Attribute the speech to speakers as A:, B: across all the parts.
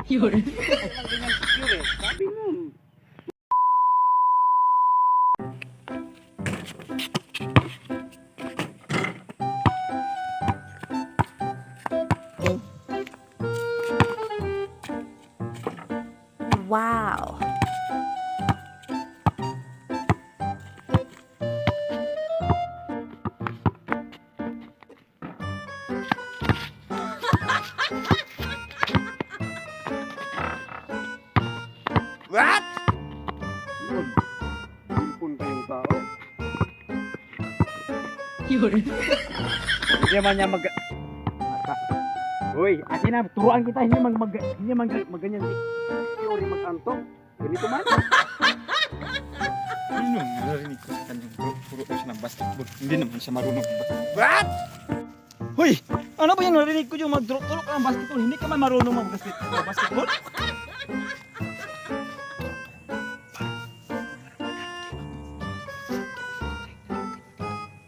A: Yun.
B: Sabi mo.
A: Wow.
B: What? Yun. Ipon kayong tao.
A: Yun.
B: Hindi man niya mag... Uy, atin na, turuan kita, hindi ganyan. Teori mag-antong. Ganito man.
C: Ano yung narinig ko sa kanyang puro daw siya ng basketball. Hindi naman siya marunong mag-basketball.
B: What?
C: Hoy! Ano ba yung narinig ko yung mag-turo ka ng basketball? Hindi ka man marunong mag-basketball?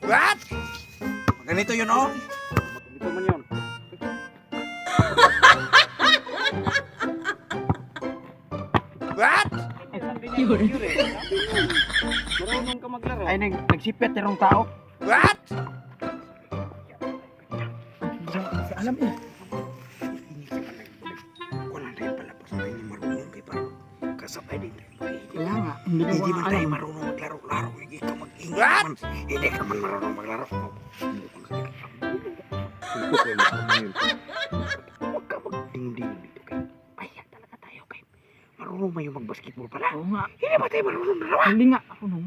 B: What?
C: Ganito yun, oh!
B: Ganito man yun. What?
A: Yun.
B: Marunong ka maglaro.
C: Ay, nagsipet yung tao.
B: What?
C: Alam eh.
B: Wala rin pala pa sa tayo marunong kay parang kasabay din tayo.
C: Kaya nga, hindi ko
B: Hindi man tayo
C: alam.
B: marunong maglaro-laro. Hindi ka mag-ingat man. Hindi ka man marunong maglaro. Hindi ko na. Ito kayo yun. Huwag ka magding-ding dito kayo. Kaya talaga tayo kayo. Marunong ba yung mag-basketball pala?
C: Oo nga,
B: Hindi ba tayo marunong dalawa?
C: hindi nga ako nung.